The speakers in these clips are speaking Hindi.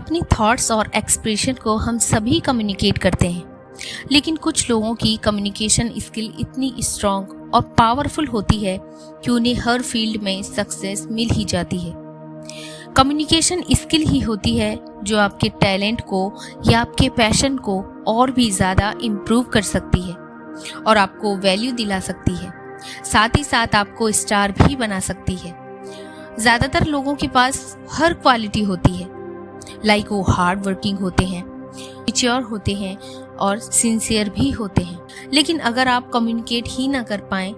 अपनी थॉट्स और एक्सप्रेशन को हम सभी कम्युनिकेट करते हैं, लेकिन कुछ लोगों की कम्युनिकेशन स्किल इतनी स्ट्रॉन्ग और पावरफुल होती है कि उन्हें हर फील्ड में सक्सेस मिल ही जाती है। कम्युनिकेशन स्किल ही होती है जो आपके टैलेंट को या आपके पैशन को और भी ज़्यादा इम्प्रूव कर सकती है और आपको वैल्यू दिला सकती है, साथ ही साथ आपको स्टार भी बना सकती है। ज़्यादातर लोगों के पास हर क्वालिटी होती है, लाइक वो हार्ड वर्किंग होते हैं, मैच्योर होते हैं और सिंसियर भी होते हैं। लेकिन अगर आप कम्युनिकेट ही ना कर पाएं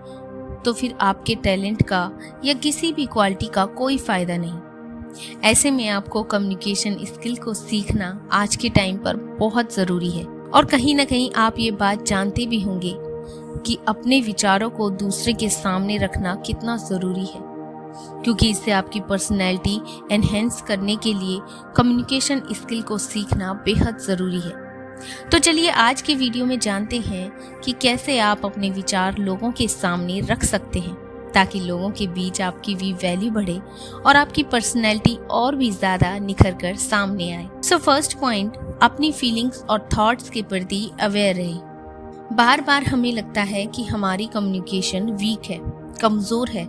तो फिर आपके टैलेंट का या किसी भी क्वालिटी का कोई फ़ायदा नहीं। ऐसे में आपको कम्युनिकेशन स्किल को सीखना आज के टाइम पर बहुत ज़रूरी है। और कहीं ना कहीं आप ये बात जानते भी होंगे कि अपने विचारों को दूसरे के सामने रखना कितना ज़रूरी है, क्योंकि इससे आपकी पर्सनैलिटी एनहेंस करने के लिए कम्युनिकेशन स्किल को सीखना बेहद ज़रूरी है। तो चलिए आज के वीडियो में जानते हैं कि कैसे आप अपने विचार लोगों के सामने रख सकते हैं ताकि लोगों के बीच आपकी भी वैल्यू बढ़े और आपकी पर्सनैलिटी और भी ज़्यादा निखर कर सामने आए। सो फर्स्ट पॉइंट, अपनी फीलिंग्स और थॉट्स के प्रति अवेयर रहें। बार बार हमें लगता है कि हमारी कम्युनिकेशन वीक है, कमज़ोर है,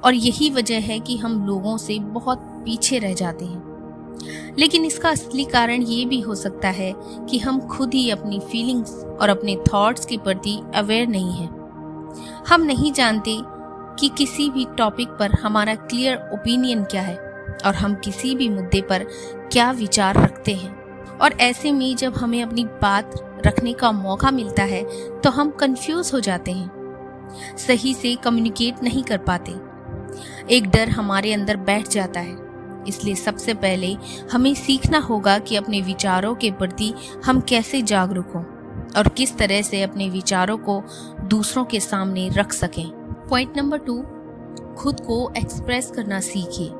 और यही वजह है कि हम लोगों से बहुत पीछे रह जाते हैं। लेकिन इसका असली कारण ये भी हो सकता है कि हम खुद ही अपनी फीलिंग्स और अपने थॉट्स के प्रति अवेयर नहीं हैं। हम नहीं जानते कि किसी भी टॉपिक पर हमारा क्लियर ओपिनियन क्या है और हम किसी भी मुद्दे पर क्या विचार रखते हैं। और ऐसे में जब हमें अपनी बात रखने का मौका मिलता है तो हम कंफ्यूज हो जाते हैं, सही से कम्युनिकेट नहीं कर पाते। एक डर हमारे अंदर बैठ जाता है। इसलिए सबसे पहले हमें सीखना होगा कि अपने विचारों के प्रति हम कैसे जागरूक हों और किस तरह से अपने विचारों को दूसरों के सामने रख सकें। पॉइंट नंबर 2, खुद को एक्सप्रेस करना सीखिए।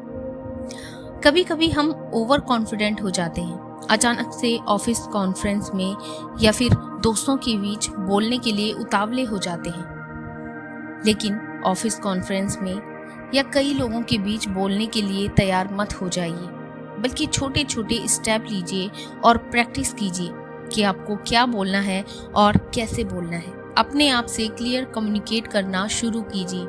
कभी कभी हम ओवर कॉन्फिडेंट हो जाते हैं। अचानक से ऑफिस कॉन्फ्रेंस में या फिर दोस्तों के बीच बोलने के लिए उतावले हो जाते हैं। लेकिन ऑफिस कॉन्फ्रेंस में या कई लोगों के बीच बोलने के लिए तैयार मत हो जाइए, बल्कि छोटे छोटे स्टेप लीजिए और प्रैक्टिस कीजिए कि आपको क्या बोलना है और कैसे बोलना है। अपने आप से क्लियर कम्युनिकेट करना शुरू कीजिए।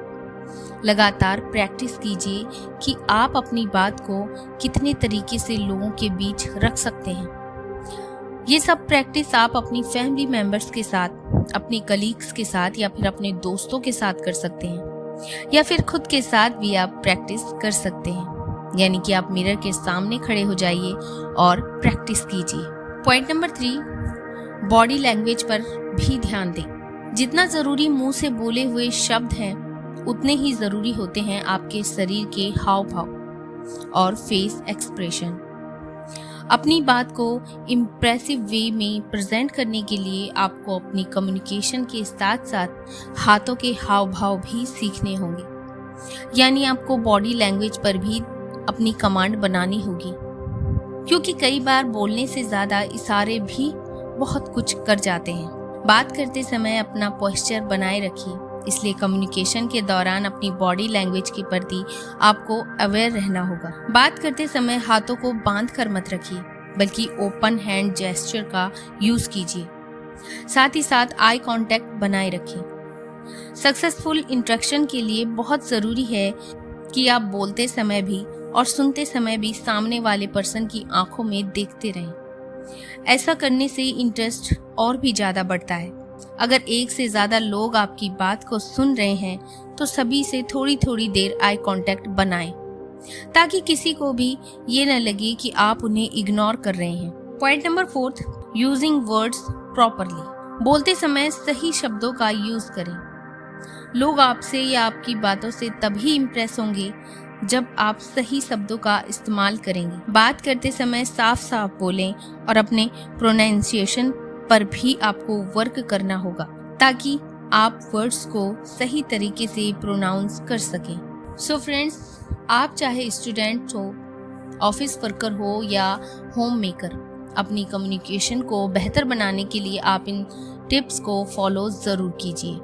लगातार प्रैक्टिस कीजिए कि आप अपनी बात को कितने तरीके से लोगों के बीच रख सकते हैं। ये सब प्रैक्टिस आप अपनी फैमिली मेंबर्स के साथ, अपने कलीग्स के साथ या फिर अपने दोस्तों के साथ कर सकते हैं, या फिर खुद के साथ भी आप प्रैक्टिस कर सकते हैं। यानी कि आप मिरर के सामने खड़े हो जाइए और प्रैक्टिस कीजिए। पॉइंट नंबर 3, बॉडी लैंग्वेज पर भी ध्यान दें। जितना ज़रूरी मुंह से बोले हुए शब्द हैं, उतने ही ज़रूरी होते हैं आपके शरीर के हाव भाव और फेस एक्सप्रेशन। अपनी बात को इम्प्रेसिव वे में प्रेजेंट करने के लिए आपको अपनी कम्युनिकेशन के साथ साथ हाथों के हाव भाव भी सीखने होंगे। यानी आपको बॉडी लैंग्वेज पर भी अपनी कमांड बनानी होगी, क्योंकि कई बार बोलने से ज़्यादा इशारे भी बहुत कुछ कर जाते हैं। बात करते समय अपना पोस्चर बनाए रखिए। इसलिए कम्युनिकेशन के दौरान अपनी बॉडी लैंग्वेज के प्रति आपको अवेयर रहना होगा। बात करते समय हाथों को बांध कर मत रखिए, बल्कि ओपन हैंड जेस्चर का यूज कीजिए। साथ ही साथ आई कांटेक्ट बनाए रखें। सक्सेसफुल इंटरेक्शन के लिए बहुत ज़रूरी है कि आप बोलते समय भी और सुनते समय भी सामने वाले पर्सन की आंखों में देखते रहें। ऐसा करने से इंटरेस्ट और भी ज़्यादा बढ़ता है। अगर एक से ज़्यादा लोग आपकी बात को सुन रहे हैं तो सभी से थोड़ी थोड़ी देर आई कांटेक्ट बनाएं, ताकि किसी को भी ये न लगे कि आप उन्हें इग्नोर कर रहे हैं। Point number 4, using words properly. बोलते समय सही शब्दों का यूज़ करें। लोग आपसे या आपकी बातों से तभी इम्प्रेस होंगे जब आप सही शब्दों का इस्तेमाल करेंगे। बात करते समय साफ साफ बोलें और अपने प्रोनाउंसिएशन पर भी आपको वर्क करना होगा, ताकि आप वर्ड्स को सही तरीके से प्रोनाउंस कर सकें। सो फ्रेंड्स, आप चाहे स्टूडेंट हो, ऑफिस वर्कर हो या होम मेकर, अपनी कम्युनिकेशन को बेहतर बनाने के लिए आप इन टिप्स को फॉलो ज़रूर कीजिए।